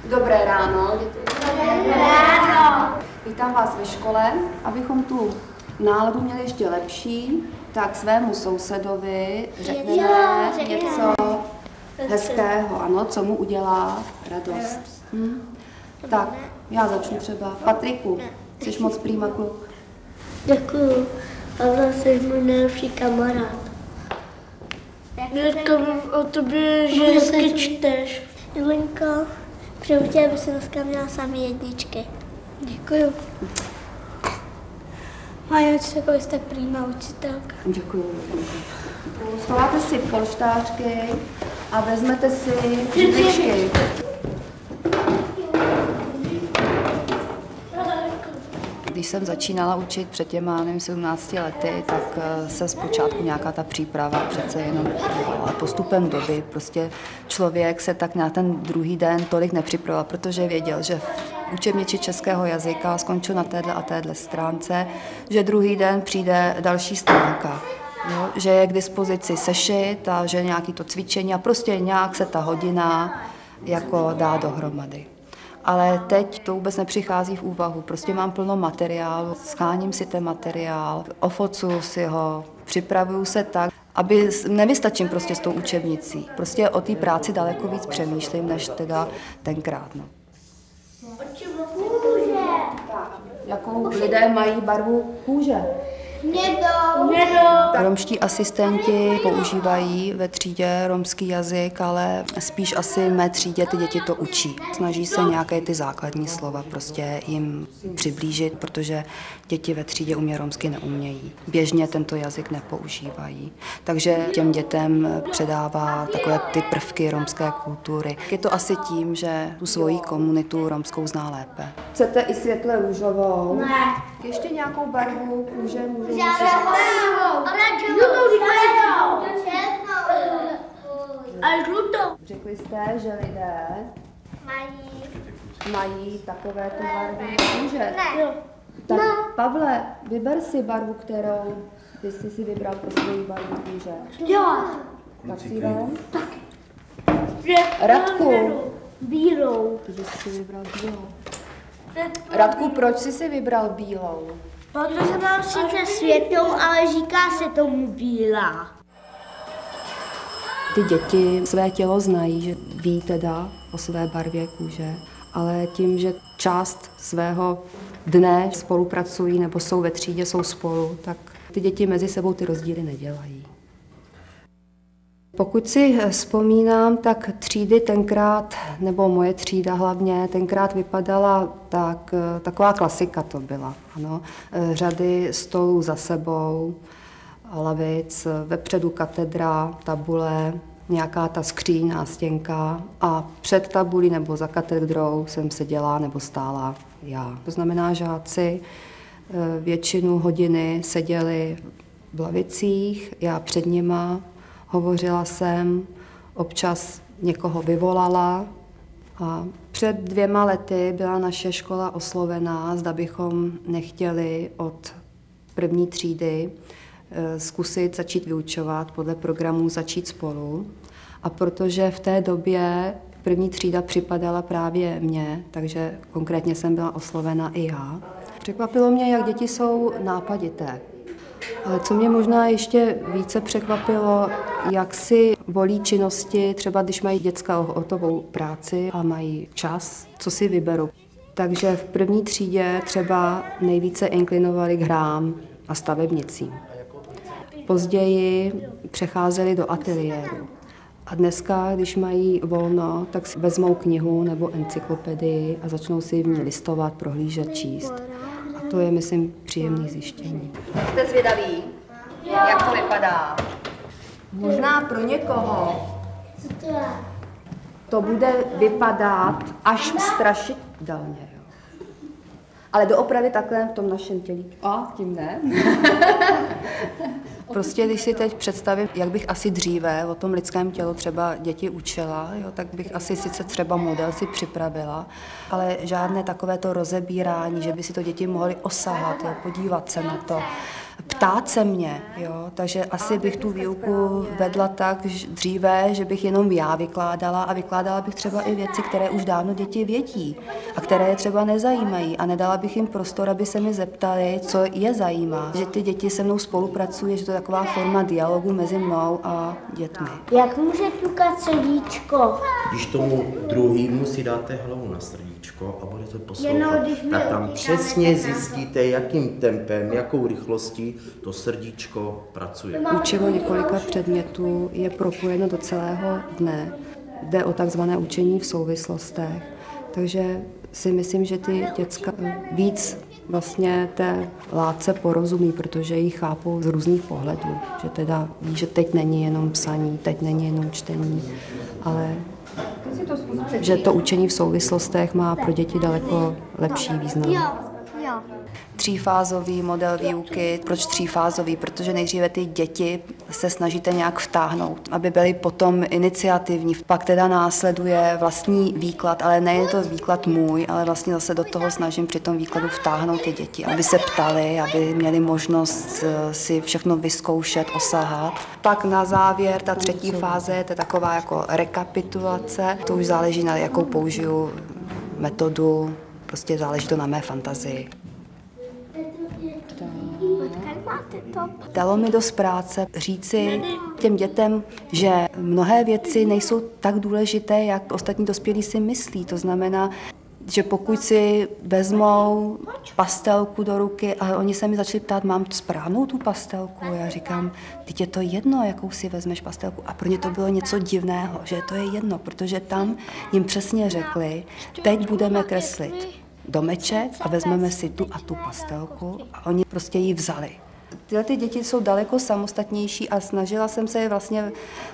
Dobré ráno, děti. Dobré ráno. Vítám vás ve škole. Abychom tu náladu měli ještě lepší, tak svému sousedovi řekneme něco hezkého, ano, co mu udělá radost. Tak, já začnu třeba. Patriku, jsi moc prýma kluk. Děkuju. Pavla, jsi můj nejlepší kamarád. Dneska vím o tobě, že hezky čteš. Jelenko, přeju tě, aby se dneska měla samé jedničky. Děkuju. Majočko, jsi tak prýma učitelka. Děkuju. Schováte si polštářky a vezmete si židličky. Když jsem začínala učit před těma 17 lety, tak se zpočátku nějaká ta příprava přece jenom dělala. Postupem doby prostě člověk se tak na ten druhý den tolik nepřipravoval, protože věděl, že v učebnici českého jazyka skončil na téhle a téhle stránce, že druhý den přijde další stránka. Jo, že je k dispozici sešit a že nějaký to cvičení a prostě nějak se ta hodina jako dá dohromady. Ale teď to vůbec nepřichází v úvahu. Prostě mám plno materiálu, scháním si ten materiál, ofocuju si ho, připravuju se tak, aby nevystačím prostě s tou učebnicí. Prostě o té práci daleko víc přemýšlím, než teda tenkrát. No. Jakou lidé mají barvu kůže? Romští asistenti používají ve třídě romský jazyk, ale spíš asi v mé třídě ty děti to učí. Snaží se nějaké ty základní slova prostě jim přiblížit, protože děti ve třídě romsky neumějí. Běžně tento jazyk nepoužívají. Takže těm dětem předává takové ty prvky romské kultury. Je to asi tím, že tu svoji komunitu romskou zná lépe. Chcete i světle růžovou? Ne. Ještě nějakou barvu kůže můžu? A žlutou. Řekli jste, že lidé mají takovéto barvy kůže. Ne. Tak Pavle, vyber si barvu, kterou ty jsi si vybral pro svoji barvu kůže. Jo. Tak si vem. Radku. Bílou. Ty jsi si vybral bílou. Radku, proč jsi si vybral bílou? Protože mám sice světlou, ale říká se tomu bílá. Ty děti své tělo znají, že ví teda o své barvě kůže, ale tím, že část svého dne spolupracují nebo jsou ve třídě, jsou spolu, tak ty děti mezi sebou ty rozdíly nedělají. Pokud si vzpomínám, tak třídy tenkrát, nebo moje třída hlavně, tenkrát vypadala tak, taková klasika to byla. Ano. Řady stolů za sebou, lavic, vepředu katedra, tabule, nějaká ta skříň, nástěnka a před tabulí nebo za katedrou jsem seděla nebo stála já. To znamená, žáci většinu hodiny seděli v lavicích, já před nima, hovořila jsem, občas někoho vyvolala a před 2 lety byla naše škola oslovená, zda bychom nechtěli od 1. třídy zkusit začít vyučovat podle programu Začít spolu. A protože v té době 1. třída připadala právě mně, takže konkrétně jsem byla oslovena i já. Překvapilo mě, jak děti jsou nápadité. Ale co mě možná ještě více překvapilo, jak si volí činnosti, třeba když mají děcka hotovou práci a mají čas, co si vyberou. Takže v 1. třídě třeba nejvíce inklinovali k hrám a stavebnicím. Později přecházeli do ateliéru. A dneska, když mají volno, tak si vezmou knihu nebo encyklopedii a začnou si v ní listovat, prohlížet, číst. A to je, myslím, příjemné zjištění. Jste zvědaví, jak to vypadá? Možná pro někoho to bude vypadat až strašidelně. Jo. Ale doopravdy takhle v tom našem tělí. A tím ne. Prostě když si teď představím, jak bych asi dříve o tom lidském tělu třeba děti učila, jo, tak bych asi sice třeba model si připravila, ale žádné takové to rozebírání, že by si to děti mohly osahat, jo, podívat se na to, ptát se mě, jo, takže asi bych tu výuku vedla tak dříve, že bych jenom já vykládala a vykládala bych třeba i věci, které už dávno děti vědí a které je třeba nezajímají a nedala bych jim prostor, aby se mi zeptali, co je zajímá, že ty děti se mnou spolupracují, že to je taková forma dialogu mezi mnou a dětmi. Jak může ťukat srdíčko? Když tomu druhýmu si dáte hlavu na srdíčko a budete poslouchat, tak tam přesně zjistíte, jakým tempem, jakou rychlostí to srdíčko pracuje. Učivo několika předmětů je propojeno do celého dne. Jde o takzvané učení v souvislostech. Takže si myslím, že ty děcka víc vlastně té látce porozumí, že ji chápou z různých pohledů. Že teda ví, že teď není jenom psaní, teď není jenom čtení, ale že to učení v souvislostech má pro děti daleko lepší význam. Třífázový model výuky. Proč třífázový? Protože nejdříve ty děti se snažíte nějak vtáhnout, aby byly potom iniciativní. Pak teda následuje vlastní výklad, ale ne je to výklad můj, ale vlastně zase do toho snažím při tom výkladu vtáhnout ty děti, aby se ptali, aby měli možnost si všechno vyzkoušet, osahat. Pak na závěr ta třetí fáze, to je taková jako rekapitulace. To už záleží na jakou použiju metodu, prostě záleží to na mé fantazii. Dalo mi dost práce říci těm dětem, že mnohé věci nejsou tak důležité, jak ostatní dospělí si myslí. To znamená, že pokud si vezmou pastelku do ruky a oni se mi začali ptát, mám správnou tu pastelku? Já říkám, teď je to jedno, jakou si vezmeš pastelku. A pro ně to bylo něco divného, že to je jedno, protože tam jim přesně řekli, teď budeme kreslit domeček a vezmeme si tu a tu pastelku a oni prostě ji vzali. Tyhle ty děti jsou daleko samostatnější a snažila jsem se je vlastně,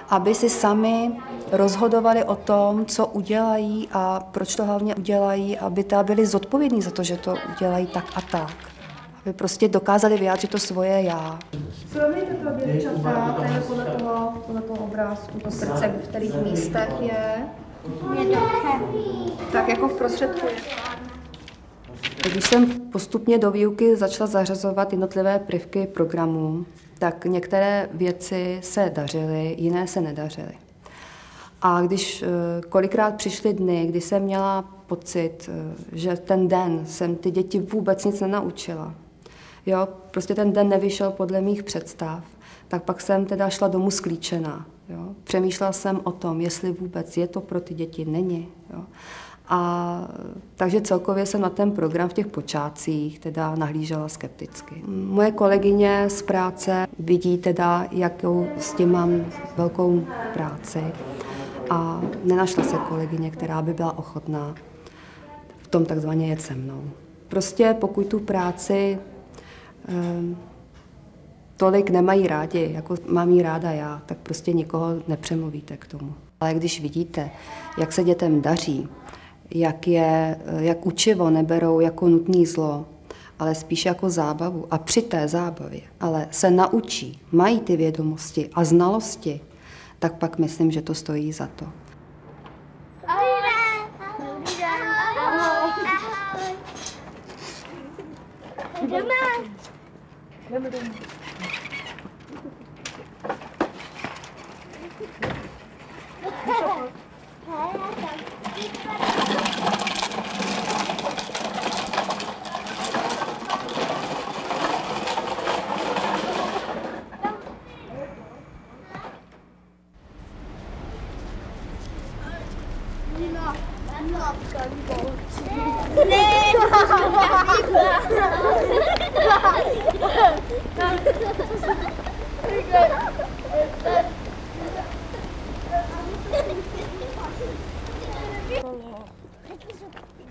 aby si sami rozhodovali o tom, co udělají a proč to hlavně udělají, aby byli zodpovědní za to, že to udělají tak a tak. Aby prostě dokázali vyjádřit to svoje já. Srovnejte to děvčata, tady podle toho obrázku, to srdce, v kterých místech je. Tak jako v prostředku je. Když jsem postupně do výuky začala zařazovat jednotlivé prvky programů, tak některé věci se dařily, jiné se nedařily. A když kolikrát přišly dny, kdy jsem měla pocit, že ten den jsem ty děti vůbec nic nenaučila, jo, prostě ten den nevyšel podle mých představ, tak pak jsem teda šla domů sklíčená. Jo. Přemýšlela jsem o tom, jestli vůbec je to pro ty děti, není. Jo. A takže celkově jsem na ten program v těch počátcích teda nahlížela skepticky. Moje kolegyně z práce vidí teda, jakou s tím mám velkou práci a nenašla se kolegyně, která by byla ochotná v tom takzvaně jet se mnou. Prostě pokud tu práci tolik nemají rádi, jako mám jí ráda já, tak prostě nikoho nepřemluvíte k tomu. Ale když vidíte, jak se dětem daří, jak učivo neberou jako nutné zlo, ale spíš jako zábavu. A při té zábavě ale se naučí, mají ty vědomosti a znalosti, tak pak myslím, že to stojí za to. Jdeme domů.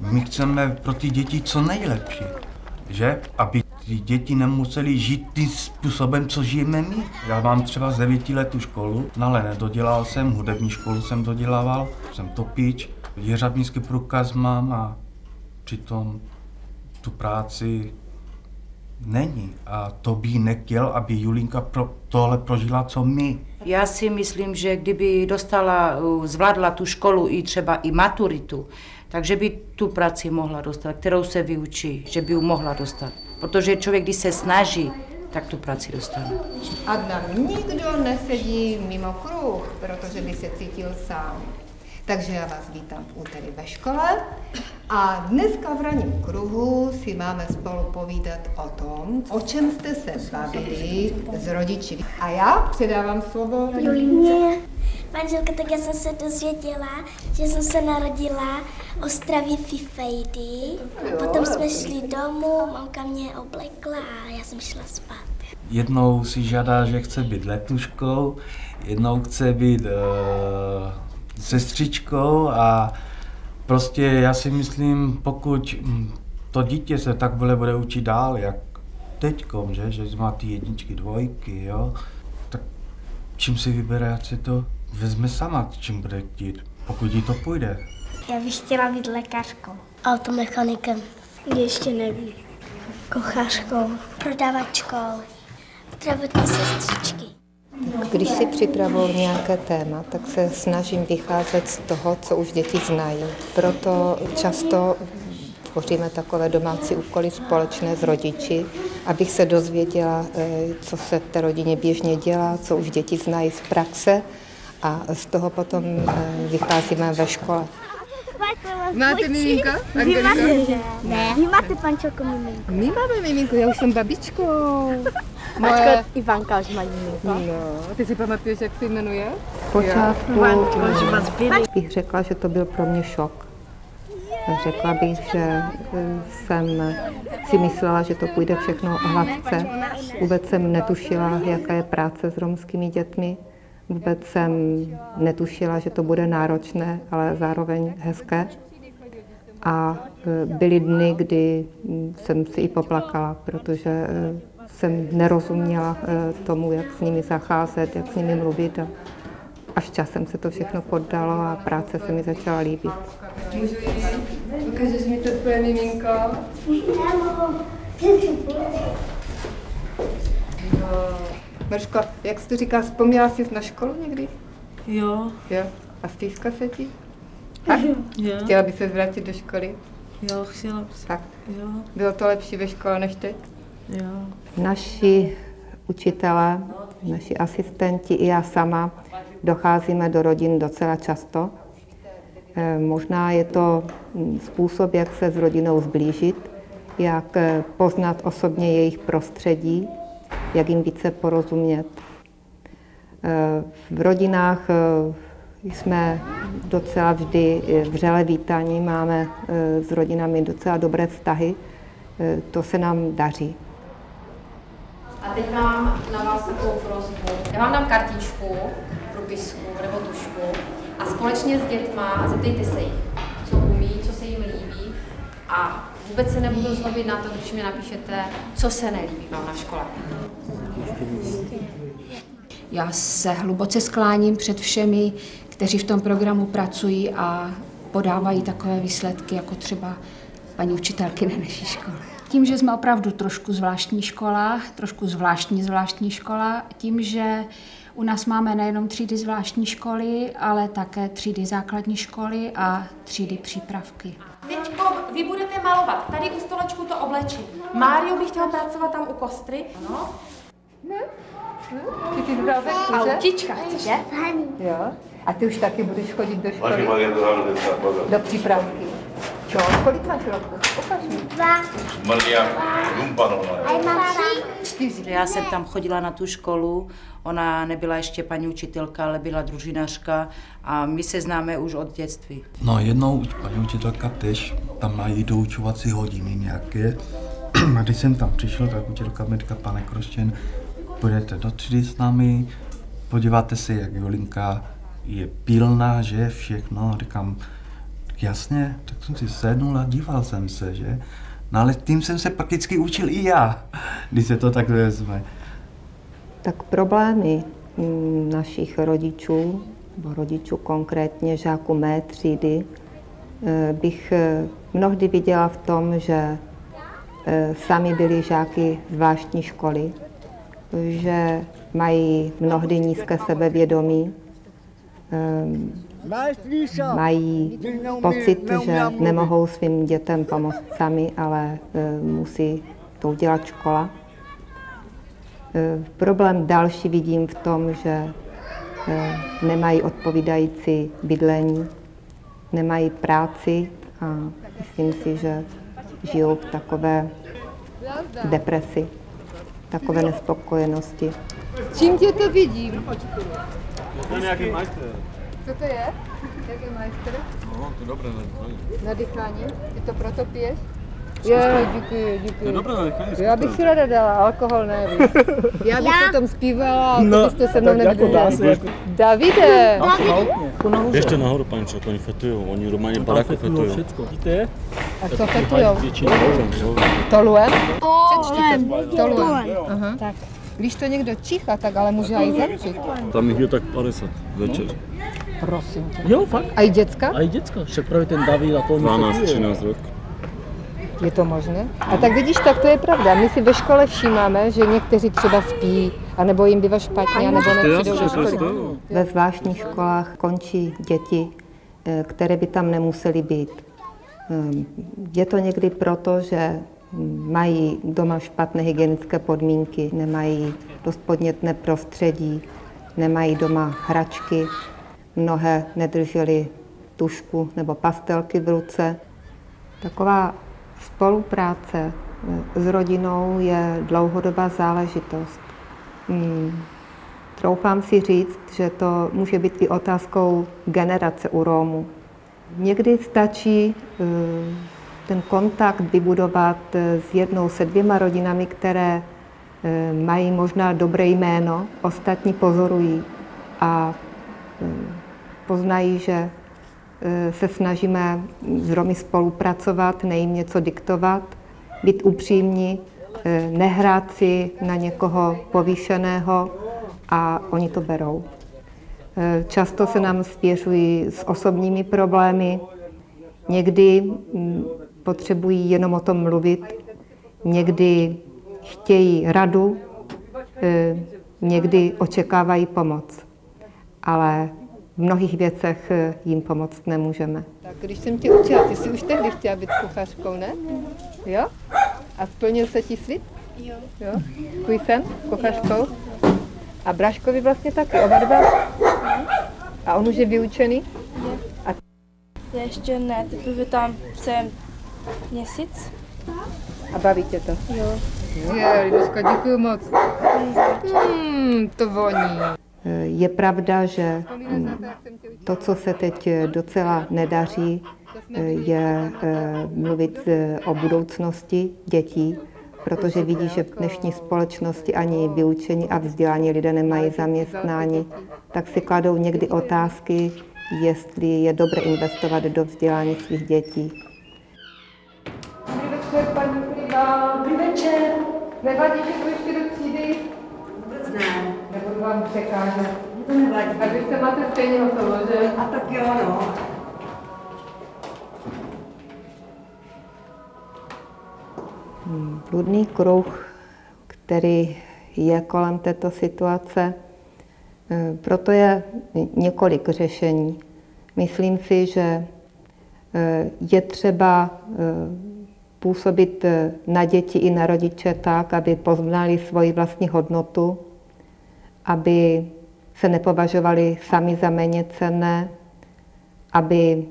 My chceme pro ty děti co nejlepší, že? Aby ty děti nemuseli žít tím způsobem, co žijeme my. Já mám třeba z 9 let tu školu, ale nedodělal jsem, hudební školu jsem dodělával, jsem topič, jeřabnický průkaz mám a přitom tu práci není. A to by nechtěl, aby Julinka tohle prožila, co my. Já si myslím, že kdyby zvládla tu školu i třeba i maturitu, takže by tu práci mohla dostat, kterou se vyučí, že by ji mohla dostat. Protože člověk, když se snaží, tak tu práci dostane. Adnan nikdo nesedí mimo kruh, protože by se cítil sám. Takže já vás vítám v úterý ve škole a dneska v ranním kruhu si máme spolu povídat o tom, o čem jste se bavili s rodiči. A já předávám slovo Julině. Manželka, tak já jsem se dozvěděla, že jsem se narodila Ostravě Fifejdy. Potom jsme šli domů, mamka mě oblekla a já jsem šla spát. Jednou si žádá, že chce být letuškou, jednou chce být sestřičkou a prostě já si myslím, pokud to dítě se tak bude učit dál, jak teďkom, že má ty jedničky, dvojky, jo, tak čím si vybere, ať si to vezme sama, čím bude chtít, pokud jí to půjde. Já bych chtěla být lékařkou. Automechanikem. Ještě nevím. Kuchařkou. Prodavačkou. Zdravotní sestřičky. Když si připravuju nějaké téma, tak se snažím vycházet z toho, co už děti znají. Proto často tvoříme takové domácí úkoly společné s rodiči, abych se dozvěděla, co se v té rodině běžně dělá, co už děti znají z praxe a z toho potom vycházíme ve škole. Máte miminko? Vy máte? Ne. Vy máte pančelko miminko? My máme miminko, já už jsem babičkou. Mačka Ivanka už má miminko. No, ty si pamatuješ, jak se jmenuje? Zpočátku bych řekla, že to byl pro mě šok. Řekla bych, že jsem si myslela, že to půjde všechno hladce. Vůbec jsem netušila, jaká je práce s romskými dětmi. Vůbec jsem netušila, že to bude náročné, ale zároveň hezké. A byly dny, kdy jsem si i poplakala, protože jsem nerozuměla tomu, jak s nimi zacházet, jak s nimi mluvit. A až časem se to všechno poddalo a práce se mi začala líbit. Ukážeš mi to tvoje miminko? Maruško, jak jsi to říká, vzpomněla jsi na školu někdy? Jo. Jo. A stýská se ti? Jo. Chtěla by se vrátit do školy? Jo, chtěla bych. Tak. Jo. Bylo to lepší ve škole než teď? Jo. Naši učitelé, naši asistenti i já sama docházíme do rodin docela často. Možná je to způsob, jak se s rodinou zblížit, jak poznat osobně jejich prostředí, jak jim více porozumět. V rodinách jsme docela vždy vřele vítáni, máme s rodinami docela dobré vztahy, to se nám daří. A teď mám na vás takovou prosbu. Já vám dám kartičku, propisku nebo tušku a společně s dětma zeptejte se jich, co umí, co se jim líbí a vůbec se nebudu zlobit na to, když mi napíšete, co se nelíbí vám na škole. Já se hluboce skláním před všemi, kteří v tom programu pracují a podávají takové výsledky, jako třeba paní učitelky na naší škole. Tím, že jsme opravdu trošku zvláštní škola, trošku zvláštní škola, tím, že u nás máme nejenom třídy zvláštní školy, ale také třídy základní školy a třídy přípravky. Teďko vy budete malovat tady u stolečku to oblečení. Mário by chtěl pracovat tam u kostry. Ano. Ty jsi vybral venku, že? Autička, chceš, že? Jo. A ty už taky budeš chodit do školy? Do přípravky. Čo? Kolik máš roku? Ukaž mi. 2. A já mám 4. Já jsem tam chodila na tu školu, ona nebyla ještě paní učitelka, ale byla družinařka a my se známe už od dětství. No jednou paní učitelka tež tam mají doučovací hodiny nějaké. A když jsem tam přišel, tak učitelka mi říká, pane Kroštěn, půjdete do třídy s námi, podíváte se, jak Julinka je pilná, že všechno. Říkám, jasně, tak jsem si sednul a díval jsem se, že? No ale tím jsem se prakticky učil i já, když se to tak vezme. Tak problémy našich rodičů, nebo rodičů konkrétně žáků mé třídy, bych mnohdy viděla v tom, že sami byli žáky zvláštní školy, že mají mnohdy nízké sebevědomí, mají pocit, že nemohou svým dětem pomoct sami, ale musí to udělat škola. Problém další vidím v tom, že nemají odpovídající bydlení, nemají práci a myslím si, že žijou v takové depresi, takové nespokojenosti. S čím tě to vidím? To je nějaký majster. Co to je? Jaký majster? No, to je dobré na dýchání. Ty to proto piješ? Je, děkuji. To je dobré na dýchání. Já bych si ráda dala, alkohol ne, víš. Já bych potom zpívala, ale to byste se mnou nevydrželi. Davide! Běžte nahoru, paní Čelko, oni fetujou, oni normálně baráku fetujou. A co fetujou? Toluem? Toluem. Tak. Když to někdo čichá, tak ale může i zemřít. Tam jich je tak 50 večer. Prosím tě. Jo, fakt. A i děcka? A i děcka, však právě ten David a to 12-13 rok. Je to možné? A tak vidíš, tak to je pravda. My si ve škole všímáme, že někteří třeba spí, anebo jim bývá špatně, anebo nepřijdou do školy. Ve zvláštních školách končí děti, které by tam nemusely být. Je to někdy proto, že mají doma špatné hygienické podmínky, nemají dost podnětné prostředí, nemají doma hračky, mnohé nedržely tužku nebo pastelky v ruce. Taková spolupráce s rodinou je dlouhodobá záležitost. Troufám si říct, že to může být i otázkou generace u Rómů. Někdy stačí ten kontakt vybudovat s jednou, se dvěma rodinami, které mají možná dobré jméno, ostatní pozorují a poznají, že se snažíme s Romy spolupracovat, ne jim něco diktovat, být upřímní, nehrát si na někoho povýšeného a oni to berou. Často se nám svěřují s osobními problémy, někdy potřebují jenom o tom mluvit, někdy chtějí radu, někdy očekávají pomoc, ale v mnohých věcech jim pomoct nemůžeme. Tak když jsem tě učila, ty jsi už tehdy chtěla být kuchařkou, ne? Jo? A splnil se ti slib? Jo. Jo? Tvůj sen kuchařkou? A Braškovi vlastně taky, oba dva? A on už je vyučený? A ještě ne, teprve tam jsem měsíc. A baví tě to? Jo. Je, Liduško, děkuji moc. To voní. Je pravda, že to, co se teď docela nedaří, je mluvit o budoucnosti dětí, protože vidí, že v dnešní společnosti ani vyučení a vzdělání lidé nemají zaměstnání, tak si kladou někdy otázky, jestli je dobré investovat do vzdělání svých dětí. Dobrý večer, paní Kliba. Dobrý večer. Nevadí, že tu ještě do třídy? Vůbec ne. Nebudu vám překážet. To nevadí. A vy se máte stejně hotovo, že? A tak jo, no. Bludný kruh, který je kolem této situace, proto je několik řešení. Myslím si, že je třeba působit na děti i na rodiče tak, aby poznali svoji vlastní hodnotu, aby se nepovažovali sami za méněcenné, aby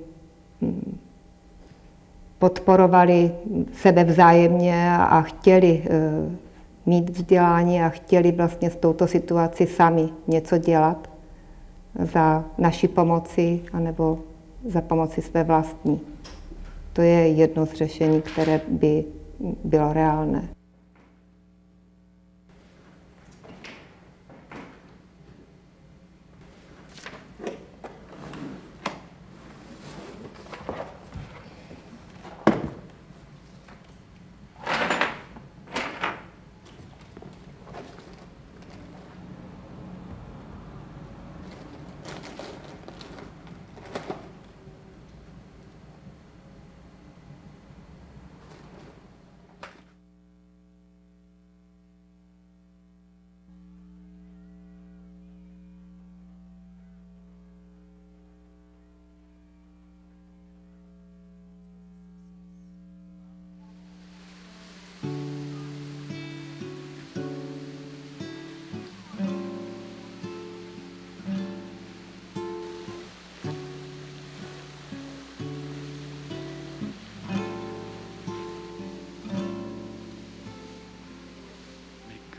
podporovali sebe vzájemně a chtěli mít vzdělání a chtěli vlastně s touto situací sami něco dělat za naší pomoci anebo za pomoci své vlastní. To je jedno z řešení, které by bylo reálné.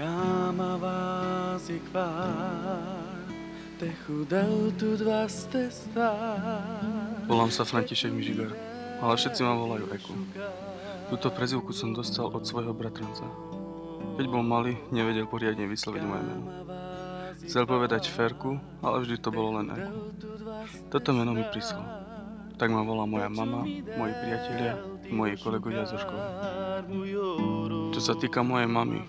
Káma vás je kvár, te chudel tu dva ste stár. Volám sa František Mižigar, ale všetci ma volajú Eku. Túto prezývku som dostal od svojho bratranca. Keď bol malý, nevedel poriadne vysloviť moje meno. Chcel povedať Ferku, ale vždy to bolo len Eku. Toto meno mi prišlo. Tak ma volá moja mama, moji priatelia, moji kolegovia zo školy. Čo sa týka mojej mamy,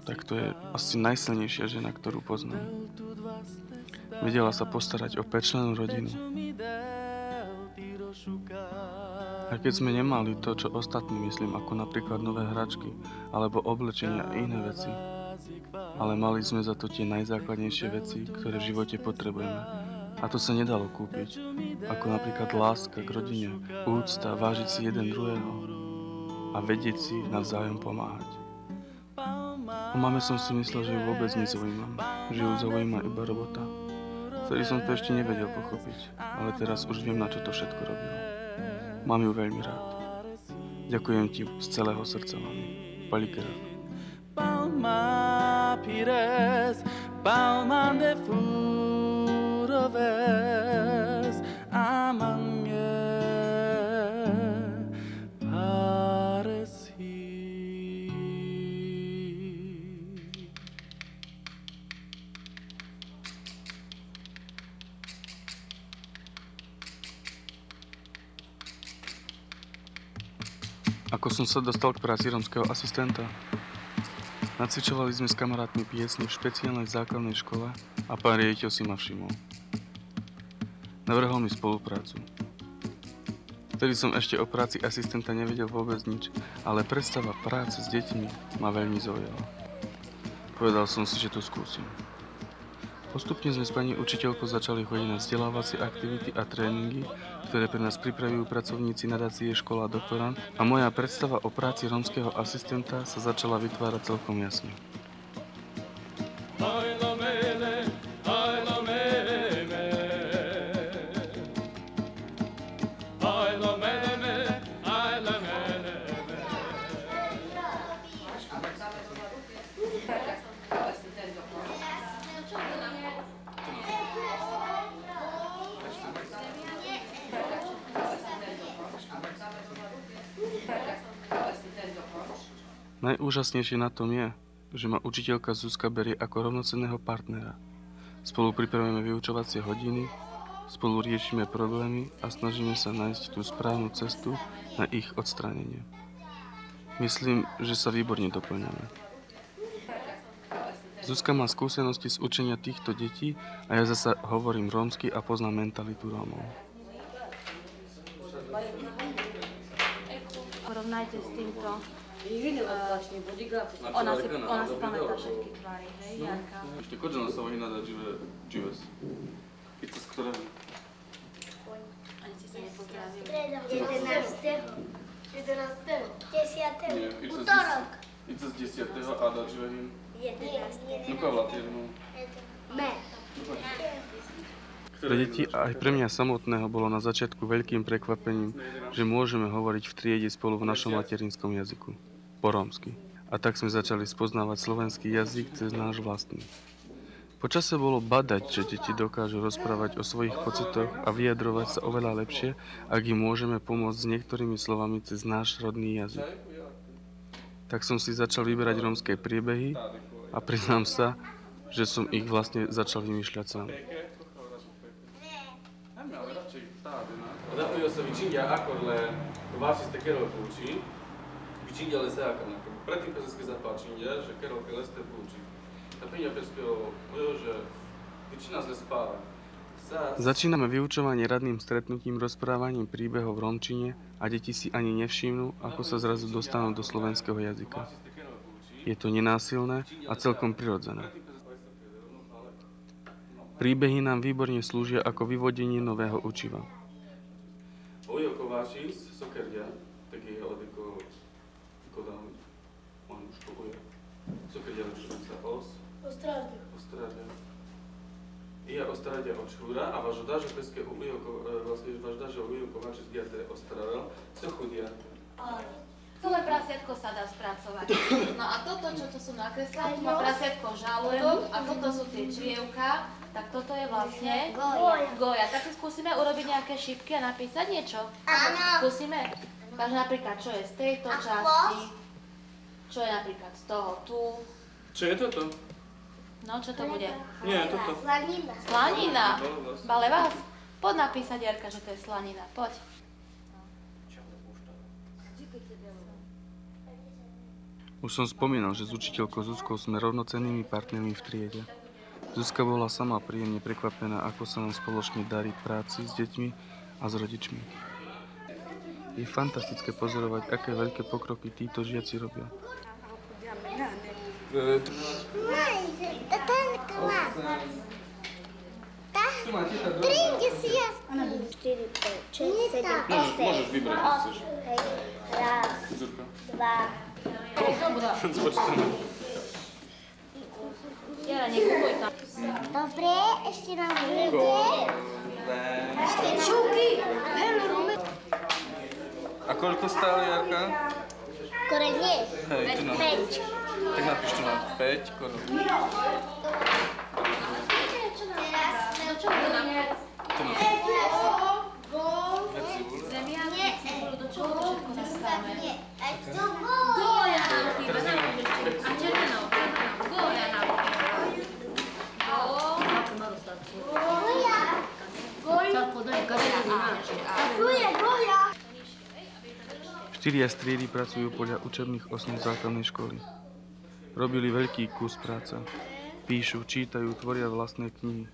tak to je asi najsilnejšia žena, ktorú poznám. Vedela sa postarať o 5-člennú rodinu. A keď sme nemali to, čo ostatní myslím, ako napríklad nové hračky, alebo oblečenia a iné veci, ale mali sme za to tie najzákladnejšie veci, ktoré v živote potrebujeme. A to sa nedalo kúpiť, ako napríklad láska k rodine, úcta, vážiť si jeden druhého a vedieť si navzájom pomáhať. O mame som si myslel, že ju vôbec nezaujímam, že ju zaujíma iba robota. Vtedy som to ešte nevedel pochopiť, ale teraz už viem, na čo to všetko robilo. Mám ju veľmi rád. Ďakujem ti z celého srdca, mami. Palikera. Palma pires, palma de furoves, amange paresi. Ako som sa dostal k práci rómskeho asistenta? Nacvičovali sme s kamarátmi piesne v špeciálnej základnej škole a pán riaditeľ si ma všimol. Navrhol mi spoluprácu. Vtedy som ešte o práci asistenta nevedel vôbec nič, ale predstava práce s deťmi ma veľmi zaujala. Povedal som si, že to skúsim. Postupne sme s pani učiteľkou začali chodiť na vzdelávacie aktivity a tréningy, ktoré pre nás pripravujú pracovníci nadácie Škola Doktorant a moja predstava o práci rómskeho asistenta sa začala vytvárať celkom jasne. Najúžasnejšie na tom je, že ma učiteľka Zuzka berie ako rovnocenného partnera. Spolu pripravujeme vyučovacie hodiny, spolu riešime problémy a snažíme sa nájsť tú správnu cestu na ich odstránenie. Myslím, že sa výborne doplňame. Zuzka má skúsenosti z učenia týchto detí a ja zasa hovorím rómsky a poznám mentalitu Rómov. Porovnajte s týmto. Ona si pamätá všetky tvary, hej, Janka? Ešte koľko na sa vyhľadať žives? I to z ktorého? Ani si sa nepozdravili. 11. Útorok. I to z 10. a dať živehým? 11. Nuka vlátiernou? Me. Pre deti a aj pre mňa samotného bolo na začiatku veľkým prekvapením, že môžeme hovoriť v triede spolu v našom materinskom jazyku, po rómsky. A tak sme začali spoznávať slovenský jazyk cez náš vlastný. Po čase bolo badať, že deti dokážu rozprávať o svojich pocitoch a vyjadrovať sa oveľa lepšie, ak im môžeme pomôcť s niektorými slovami cez náš rodný jazyk. Tak som si začal vyberať rómske príbehy a priznám sa, že som ich vlastne začal vymýšľať sám. Odapio sa vyčindia akordle váši ste kerol púči, vyčindiale sa ako predtým pezecké zapáčindia, že kerol keleste púči. Ta piňa peského povedal, že väčšina zle spáva. Začíname vyučovanie radným stretnutím, rozprávaním príbehov v rómčine a deti si ani nevšimnú, ako sa zrazu dostanú do slovenského jazyka. Je to nenásilné a celkom prirodzené. Príbehy nám výborne slúžia ako vyvodenie nového učiva. Ojo Kováčis, sokerdia, taký odeko dám manuško ojo. Sokerdia rečunica os. Ostrádia. Ja Ostrádia od Šrúra a váš dáže peské vlastne váš dáže Ojo Kováčis giate Ostrável, co chudia. prasiatko sa dá spracovať. No a toto, čo to sú nakreslené, má prasiatko žalúdok a toto sú tie črievka, tak toto je vlastne goja. Tak si skúsime urobiť nejaké šipky a napísať niečo? Áno. Skúsime? Takže napríklad, čo je z tejto časti, čo je napríklad z toho tu. Čo je toto? No, čo to bude? Nie, toto. Slanina. Slanina? Bale vás? Poď napísať, Jarka, že to je slanina. Poď. Už som spomínal, že s učiteľkou Zuzkou sme rovnocennými partnermi v triede. Zuzka bola sama príjemne prekvapená, ako sa nám spoločne darí v práci s deťmi a s rodičmi. Je fantastické pozorovať, aké veľké pokroky títo žiaci robia. Môžeš vybrať, čo chceš. Raz, dva. Spočítame. Jara, nekupuj tam. Dobre, ešte nám vyjde. Šuky, A koľko stále, Jarka? Skoro nie. Hej, tu nám. 5. Tak napíš tu nám 5 korun. Čo to nám je? Tu nám. Zemiaky, cibulu, do čoho to všetko nastáme? Goja. A červenou, goja nám Goja. 4 triedy pracujú podľa učebných osnov základnej školy. Robili veľký kus práce. Píšu, čítajú, tvoria vlastné knihy.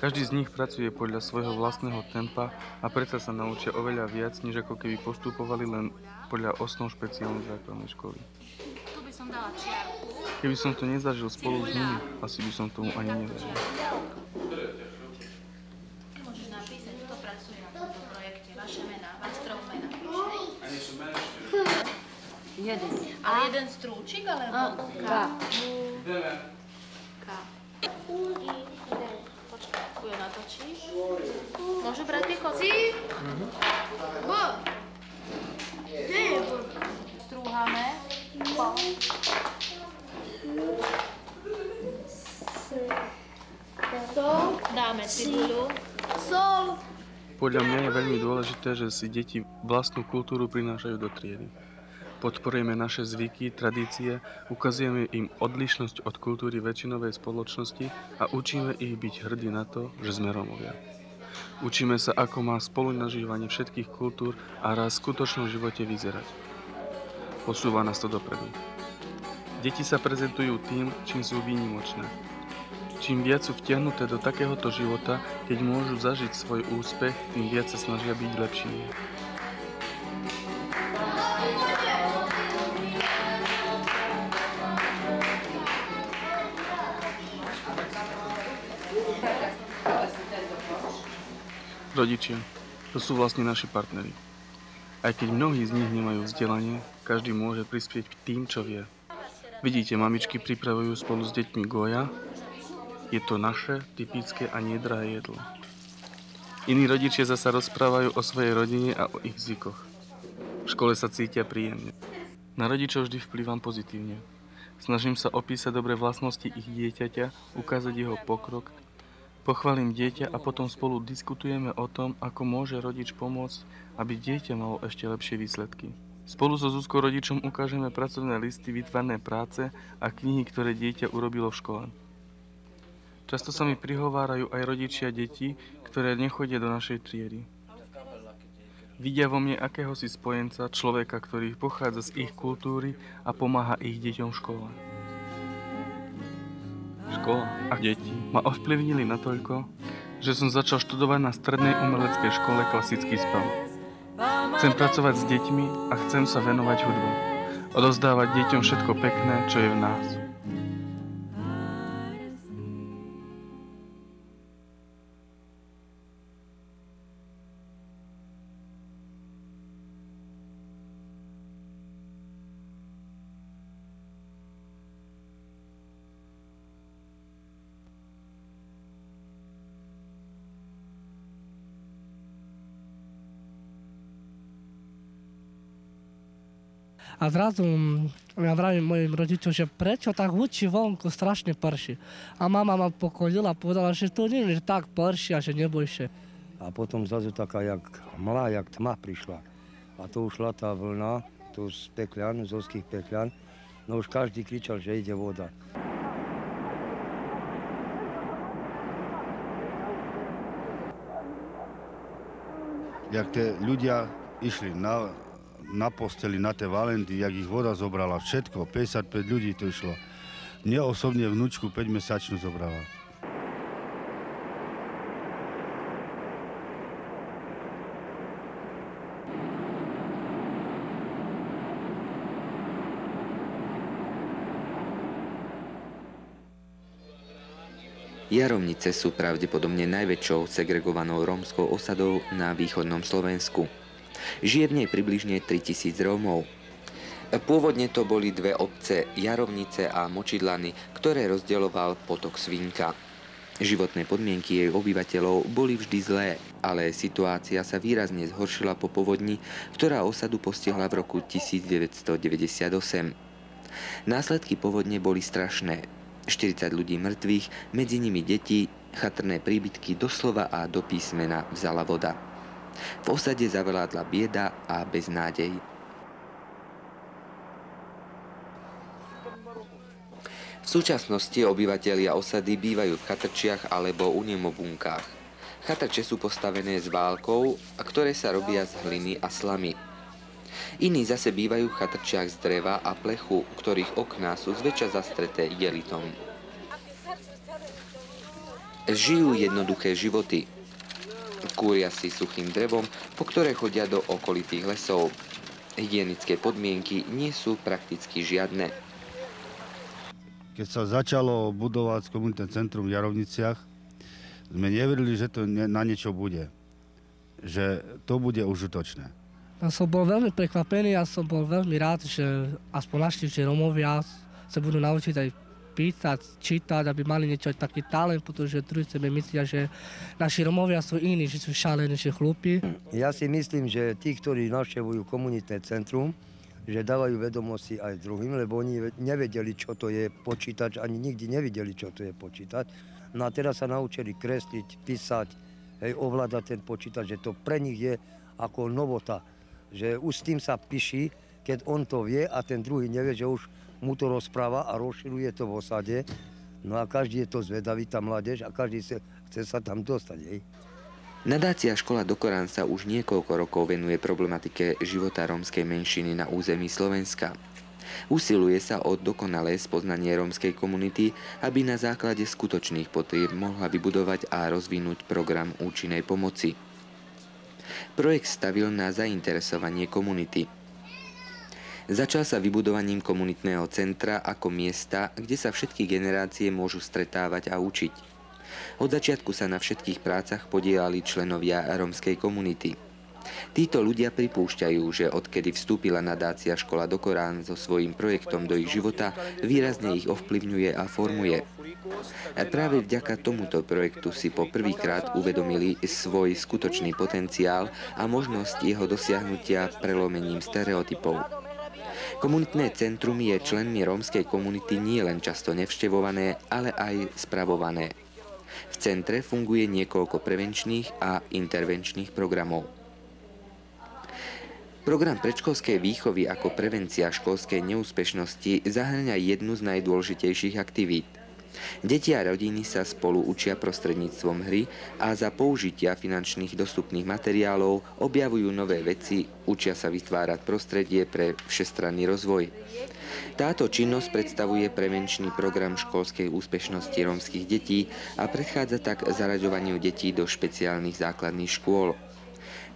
Každý z nich pracuje podľa svojho vlastného tempa a predsa sa naučia oveľa viac, než ako keby postupovali len podľa osnov špeciálnej základnej školy. Tu by som dala čiarku. Keby som to nezažil spolu s nimi, asi by som tomu ani neveril. Môžeš napísať, kto pracuje na tomto projekte, vaše mená, vás troch mená. Jeden. Ale jeden strúčik, alebo K? K. Počkaj, tu ju natočíš. Môžu brať tie kocky? B. Strúhame. Dáme cibuľu. Podľa mňa je veľmi dôležité, že si deti vlastnú kultúru prinášajú do triedy. Podporujeme naše zvyky, tradície, ukazujeme im odlišnosť od kultúry väčšinovej spoločnosti a učíme ich byť hrdí na to, že sme Rómovia. Učíme sa, ako má spolunažívanie všetkých kultúr a raz v skutočnom živote vyzerať. Posúva nás to dopredu. Deti sa prezentujú tým, čím sú výnimočné. Čím viac sú vtiahnuté do takéhoto života, keď môžu zažiť svoj úspech, tým viac sa snažia byť lepšími. Rodičia, to sú vlastne naši partneri. Aj keď mnohí z nich nemajú vzdelanie, každý môže prispieť tým, čo vie. Vidíte, mamičky pripravujú spolu s deťmi goja. Je to naše, typické a nedrahé jedlo. Iní rodičia zasa rozprávajú o svojej rodine a o ich zvykoch. V škole sa cítia príjemne. Na rodičov vždy vplyvam pozitívne. Snažím sa opísať dobré vlastnosti ich dieťaťa, ukázať jeho pokrok, pochválim dieťa a potom spolu diskutujeme o tom, ako môže rodič pomôcť, aby dieťa malo ešte lepšie výsledky. Spolu so Zuzkou rodičom ukážeme pracovné listy, vytvarné práce a knihy, ktoré dieťa urobilo v škole. Často sa mi prihovárajú aj rodičia detí, ktoré nechodia do našej triedy. Vidia vo mne akéhosi spojenca, človeka, ktorý pochádza z ich kultúry a pomáha ich deťom v škole. Škola a deti ma ovplyvnili natoľko, že som začal študovať na strednej umeleckej škole klasický spev. Chcem pracovať s deťmi a chcem sa venovať hudbe. Odovzdávať deťom všetko pekné, čo je v nás. A zrazu ja vravím mojim rodičom, že prečo tak hučí vonku, strašne prší. A mama ma pokojila, povedala, že to nie je tak prší a že neboj sa. A potom zrazu taká jak mlá, jak tma prišla. A to už šla tá vlna, to z pekľan, z Oských pekľan. No už každý kričal, že ide voda. Jak tie ľudia išli na posteli, na tie valenty, jak ich voda zobrala, všetko, 55 ľudí to išlo. Mne osobne vnúčku 5-mesačnú zobrala. Jaromnice sú pravdepodobne najväčšou segregovanou rómskou osadou na východnom Slovensku. Žije v nej približne 3000 Rómov. Pôvodne to boli dve obce, Jaromnice a Močidlany, ktoré rozdeľoval potok Svinka. Životné podmienky jej obyvateľov boli vždy zlé, ale situácia sa výrazne zhoršila po povodni, ktorá osadu postihla v roku 1998. Následky povodne boli strašné. 40 ľudí mŕtvych, medzi nimi deti, chatrné príbytky doslova a do písmena vzala voda. V osade zavládla bieda a beznádej. V súčasnosti obyvatelia osady bývajú v chatrčiach alebo unemobunkách. Chatrče sú postavené z válkov, ktoré sa robia z hliny a slamy. Iní zase bývajú v chatrčiach z dreva a plechu, ktorých okná sú zväčša zastreté jelitom. Žijú jednoduché životy. Kúria si suchým drevom, po ktoré chodia do okolitých lesov. Hygienické podmienky nie sú prakticky žiadne. Keď sa začalo budovať komunitné centrum v Jarovniciach, sme neverili, že to na niečo bude. Že to bude užitočné. Ja som bol veľmi prekvapený a som bol veľmi rád, že aspoň naši Rómovia sa budú naučiť aj písať, čítať, aby mali niečo taký talent, pretože druhý sebe myslia, že naši Rómovia sú iní, že sú šalení, že chlúpi. Ja si myslím, že tí, ktorí navštevujú komunitné centrum, že dávajú vedomosti aj druhým, lebo oni nevedeli, čo to je počítač, ani nikdy nevideli, čo to je počítač. No a teraz sa naučili kresliť, písať, ovládať ten počítač, že to pre nich je ako novota. Že už s tým sa píši, keď on to vie a ten druhý nevie, že už mu to rozpráva a rozširuje to v osade. No a každý je to zvedavý, tá mládež, a každý chce sa tam dostať. Hej. Nadácia Škola do Korán sa už niekoľko rokov venuje problematike života rómskej menšiny na území Slovenska. Usiluje sa o dokonalé spoznanie rómskej komunity, aby na základe skutočných potrieb mohla vybudovať a rozvinúť program účinnej pomoci. Projekt stavil na zainteresovanie komunity. Začal sa vybudovaním komunitného centra ako miesta, kde sa všetky generácie môžu stretávať a učiť. Od začiatku sa na všetkých prácach podieľali členovia rómskej komunity. Títo ľudia pripúšťajú, že odkedy vstúpila nadácia Škola do Korán so svojím projektom do ich života, výrazne ich ovplyvňuje a formuje. A práve vďaka tomuto projektu si po prvýkrát uvedomili svoj skutočný potenciál a možnosť jeho dosiahnutia prelomením stereotypov. Komunitné centrum je členmi rómskej komunity nielen často navštevované, ale aj spravované. V centre funguje niekoľko prevenčných a intervenčných programov. Program predškolskej výchovy ako prevencia školskej neúspešnosti zahŕňa jednu z najdôležitejších aktivít. Deti a rodiny sa spolu učia prostredníctvom hry a za použitia finančných dostupných materiálov objavujú nové veci, učia sa vytvárať prostredie pre všestranný rozvoj. Táto činnosť predstavuje prevenčný program školskej úspešnosti rómskych detí a predchádza tak zaraďovaniu detí do špeciálnych základných škôl.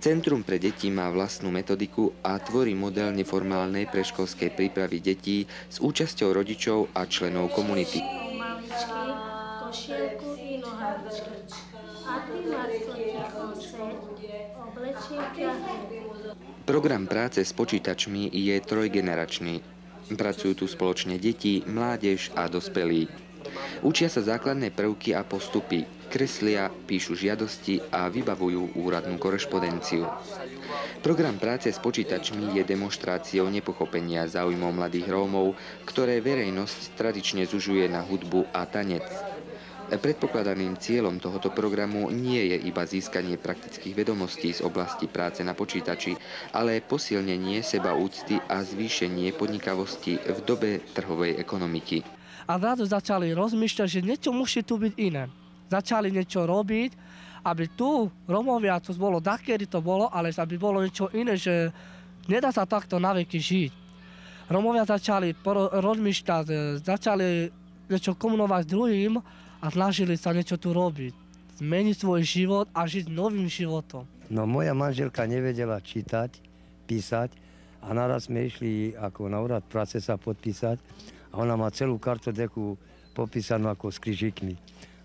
Centrum pre deti má vlastnú metodiku a tvorí model neformálnej predškolskej prípravy detí s účasťou rodičov a členov komunity. Košielku i nohavičky. A ty máš oblečenka. Program práce s počítačmi je trojgeneračný. Pracujú tu spoločne deti, mládež a dospelí. Učia sa základné prvky a postupy, kreslia, píšu žiadosti a vybavujú úradnú korešpondenciu. Program práce s počítačmi je demonštráciou nepochopenia záujmov mladých Rómov, ktoré verejnosť tradične zužuje na hudbu a tanec. Predpokladaným cieľom tohoto programu nie je iba získanie praktických vedomostí z oblasti práce na počítači, ale posilnenie sebaúcty a zvýšenie podnikavosti v dobe trhovej ekonomiky. A zrazu začali rozmýšľať, že niečo musí tu byť iné. Začali niečo robiť, aby tu Rómovia, to bolo dakedy to bolo, ale aby bolo niečo iné, že nedá sa takto naveky žiť. Rómovia začali rozmýšľať, začali niečo komunovať s druhým a snažili sa niečo tu robiť. Zmeniť svoj život a žiť novým životom. No moja manželka nevedela čítať, písať a naraz sme išli ako na úrad práce sa podpísať a ona má celú kartoteku popísanú ako s križíkmi.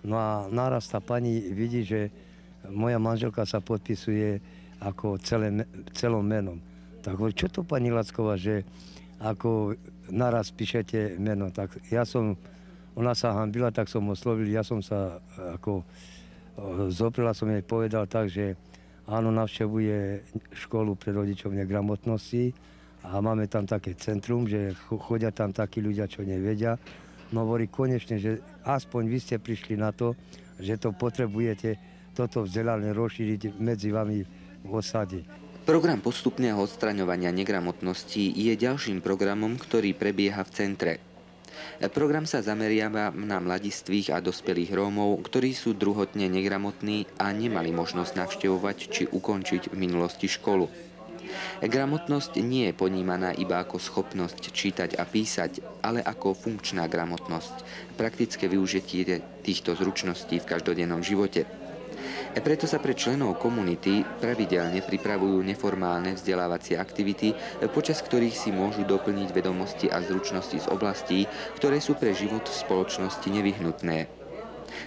No a naraz tá pani vidí, že moja manželka sa podpisuje ako celom menom. Tak hovorí, čo to pani Lacková, že ako naraz píšete meno. Tak ona sa hanbila, tak som oslovil, ja som sa ako zoprela, som jej povedal tak, že áno, navštevuje školu pre rodičov negramotnosti a máme tam také centrum, že chodia tam takí ľudia, čo nevedia. No hovorí konečne, že aspoň vy ste prišli na to, že to potrebujete toto vzdelanie rozšíriť medzi vami v osade. Program postupného odstraňovania negramotnosti je ďalším programom, ktorý prebieha v centre. Program sa zameriava na mladistvých a dospelých Rómov, ktorí sú druhotne negramotní a nemali možnosť navštevovať či ukončiť v minulosti školu. Gramotnosť nie je ponímaná iba ako schopnosť čítať a písať, ale ako funkčná gramotnosť, praktické využitie týchto zručností v každodennom živote. Preto sa pre členov komunity pravidelne pripravujú neformálne vzdelávacie aktivity, počas ktorých si môžu doplniť vedomosti a zručnosti z oblastí, ktoré sú pre život v spoločnosti nevyhnutné.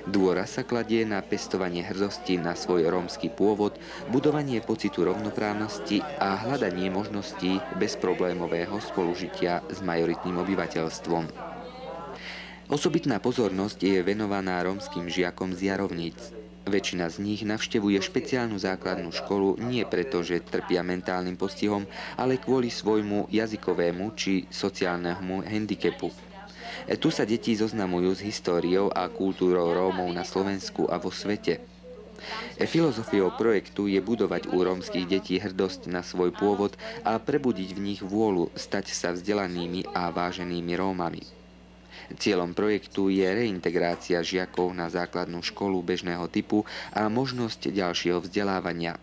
Dôraz sa kladie na pestovanie hrdosti na svoj rómsky pôvod, budovanie pocitu rovnoprávnosti a hľadanie možností bezproblémového spolužitia s majoritným obyvateľstvom. Osobitná pozornosť je venovaná rómskym žiakom z Jarovníc. Väčšina z nich navštevuje špeciálnu základnú školu nie preto, že trpia mentálnym postihom, ale kvôli svojmu jazykovému či sociálnemu handicapu. Tu sa deti zoznamujú s históriou a kultúrou Rómov na Slovensku a vo svete. Filozofiou projektu je budovať u rómskych detí hrdosť na svoj pôvod a prebudiť v nich vôľu stať sa vzdelanými a váženými Rómami. Cieľom projektu je reintegrácia žiakov na základnú školu bežného typu a možnosť ďalšieho vzdelávania.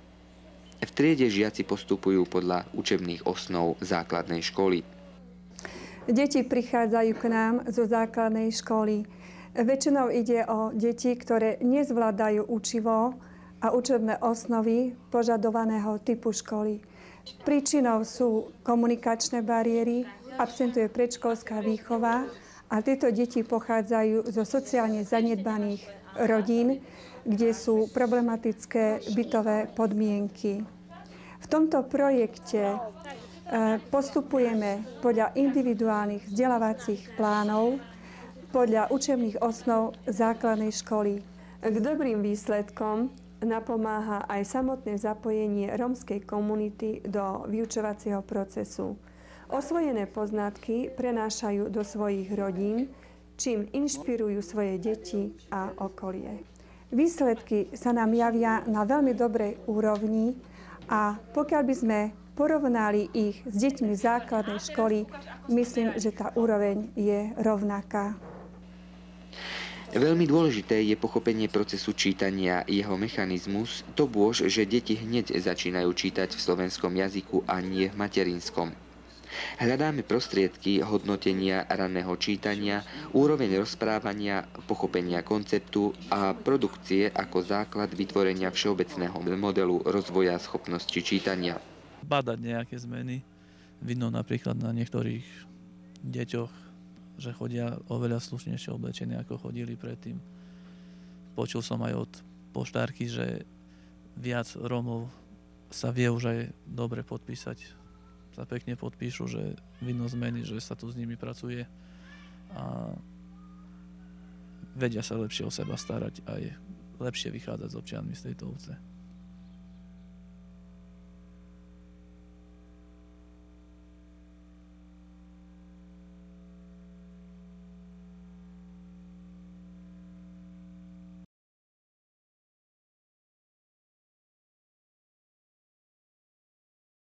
V triede žiaci postupujú podľa učebných osnov základnej školy. Deti prichádzajú k nám zo základnej školy. Väčšinou ide o deti, ktoré nezvládajú učivo a učebné osnovy požadovaného typu školy. Príčinou sú komunikačné bariéry, absentuje predškolská výchova, a tieto deti pochádzajú zo sociálne zanedbaných rodín, kde sú problematické bytové podmienky. V tomto projekte postupujeme podľa individuálnych vzdelávacích plánov, podľa učebných osnov základnej školy. K dobrým výsledkom napomáha aj samotné zapojenie rómskej komunity do vyučovacieho procesu. Osvojené poznatky prenášajú do svojich rodín, čím inšpirujú svoje deti a okolie. Výsledky sa nám javia na veľmi dobrej úrovni a pokiaľ by sme porovnali ich s deťmi základnej školy, myslím, že tá úroveň je rovnaká. Veľmi dôležité je pochopenie procesu čítania, jeho mechanizmus, to bôž, že deti hneď začínajú čítať v slovenskom jazyku a nie v materinskom. Hľadáme prostriedky hodnotenia raného čítania, úroveň rozprávania, pochopenia konceptu a produkcie ako základ vytvorenia všeobecného modelu rozvoja schopnosti čítania. Badať nejaké zmeny. Vidno napríklad na niektorých deťoch, že chodia oveľa slušnejšie oblečené, ako chodili predtým. Počul som aj od poštárky, že viac Rómov sa vie už aj dobre podpísať. Sa pekne podpíšu, že vidno zmeny, že sa tu s nimi pracuje a vedia sa lepšie o seba starať aj lepšie vychádzať s občianmi z tejto obce.